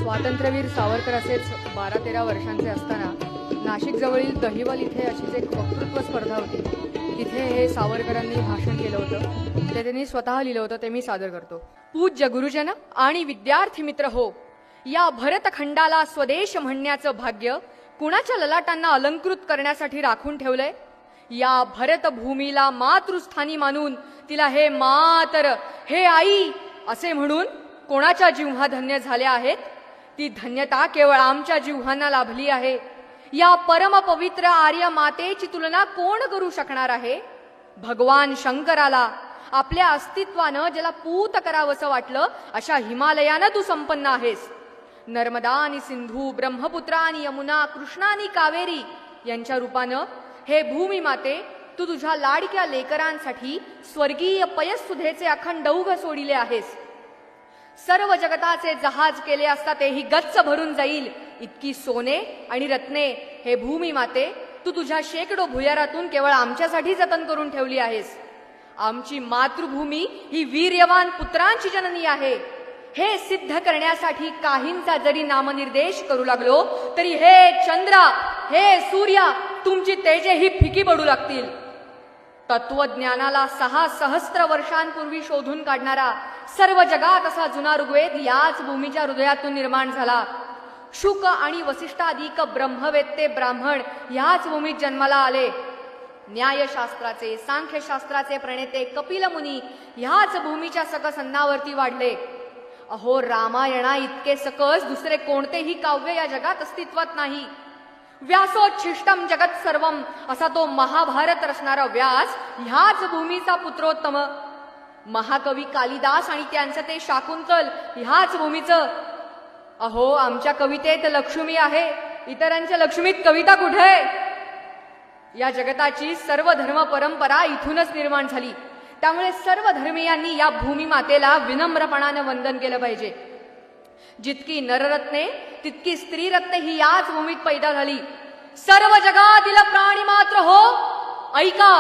स्वातंत्र्यवीर सावरकर असेच 12-13 वर्षांचे असताना नाशिक जवळील दहिवल इथे अशीच एक वक्तृत्व स्पर्धा होती. तिथे हे सावरकरांनी भाषण केलं होतं. ते त्यांनी स्वतः लिहिलं होतं, ते मी सादर करतो. पूज्य गुरुजन आणि विद्यार्थी मित्र हो, या भरतखंडाला स्वदेश म्हणण्याचं भाग्य कुणाच्या ललाटांना अलंकृत करण्यासाठी राखून ठेवलंय? या भरतभूमीला मातृस्थानी मानून तिला हे मातर, हे आई असे म्हणून कोणाच्या जिव्हा धन्य झाल्या आहेत? ती धन्यता केवळ आमच्या जिव्हांना लाभली आहे. या परमपवित्र आर्य मातेची तुलना कोण करू शकणार आहे? भगवान शंकराला आपल्या अस्तित्वानं ज्याला पूत करावंसं वाटलं अशा हिमालयानं तू संपन्न आहेस. नर्मदा आणि सिंधू, ब्रह्मपुत्रा आणि यमुना, कृष्णा आणि कावेरी यांच्या रूपानं हे भूमी माते तू तुझ्या लाडक्या लेकरांसाठी स्वर्गीय पयसुधेचे अखंड ओघ सोडिले आहेस. सर्व जगताचे जहाज केले असता तेही गच्च भरून जाईल इतकी सोने आणि रत्ने हे भूमी माते तू तुझ्या शेकडो भुयारातून केवळ आमच्यासाठी जतन करून ठेवली आहेस. आमची मातृभूमी ही वीर्यवान पुत्रांची जननी आहे. हे सिद्ध करण्यासाठी काहींचा जरी नामनिर्देश करू लागलो तरी हे चंद्रा, हे सूर्या तुमची तेजे ही फिकी पडू लागतील. तत्वज्ञानाला 6 सहस्त्र वर्षांपूर्वी शोधून काढणारा सर्व जगात असा जुना ऋग्वेद याच भूमीच्या हृदयातून निर्माण झाला. शुक आणि वसिष्ठाधिक ब्रह्मवेत्ते ब्राह्मण ह्याच भूमीत जन्माला आले. न्यायशास्त्राचे, सांख्यशास्त्राचे प्रणेते कपिल मुनी ह्याच भूमीच्या सकस अन्नावरती वाढले. अहो, रामायणा इतके सकस दुसरे कोणतेही काव्य या जगात अस्तित्वात नाही. व्यासोच्छिष्टम जगत सर्वम असा तो महाभारत रचणारा व्यास ह्याच भूमीचा पुत्रोत्तम. महाकवी कालिदास आणि त्यांचं ते शाकुंतल ह्याच भूमीचं. अहो, आमच्या कवितेत लक्ष्मी आहे, इतरांच्या लक्ष्मीत कविता कुठे आहे? या जगताची सर्व धर्म परंपरा इथूनच निर्माण झाली. त्यामुळे सर्व धर्मीयांनी या भूमी मातेला विनम्रपणाने वंदन केलं पाहिजे. जितकी नररत्ने तितकी स्त्रीरत्ने ही याच भूमीत पैदा झाली. सर्व जगातील प्राणी मात्र हो, ऐका.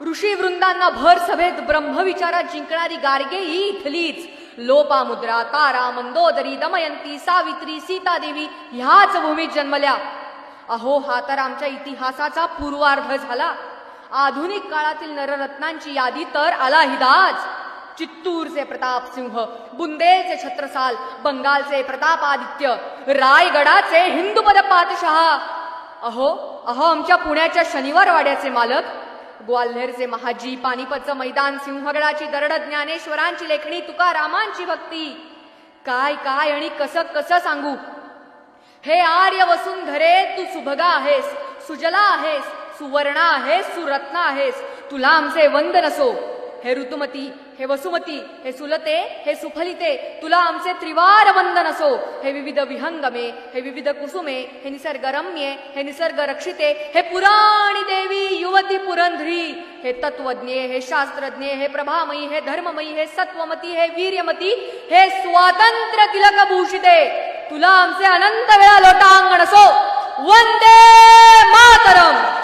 ऋषी वृंदांना भर सभेत ब्रह्मविचारात जिंकणारी गार्गे ही इथलीच. लोपामुद्रा, तारा, मंदोदरी, दमयंती, सावित्री, सीतादेवी ह्याच भूमीत जन्मल्या. अहो, हा तर आमच्या इतिहासाचा पूर्वार्ध झाला. आधुनिक काळातील नररत्नांची यादी तर अलाहिदाज. चित्तूरचे प्रतापसिंह, बुंदेलचे छत्रसाल, बंगालचे प्रतापादित्य, रायगडाचे हिंदूपद पातशहा. अहो आमच्या पुण्याच्या शनिवार वाड्याचे मालक, ग्वाल्हेरचे महाजी, पानिपतचं मैदान, सिंहगडाची दरड, ज्ञानेश्वरांची लेखणी, तुकारामांची भक्ती. काय काय आणि कसं कसं सांगू. हे आर्य वसुंधरे तू सुभगा आहेस, सुजला आहेस, सुवर्णा आहेस, सुरत्ना आहेस. तुला आमचे वंदन असो. हे ऋतुमती, हे वसुमती, हे सुलते, हे सुफलिते तुला आमचे त्रिवार वंदन असो. हे विविध विहंगमे, हे विविध कुसुमे, हे निसर्गरम्ये, हे निसर्ग रक्षिते, हे पुराणी देवी युवती पुरंधरी, हे तत्वज्ञे, हे शास्त्रज्ञे, हे प्रभामयी, हे धर्ममयी, हे सत्वमती, हे वीर्यमती, हे स्वातंत्र्य तिलक भूषिते तुला आमचे अनंत वेळा लोटांगण असो. वंदे मातरम.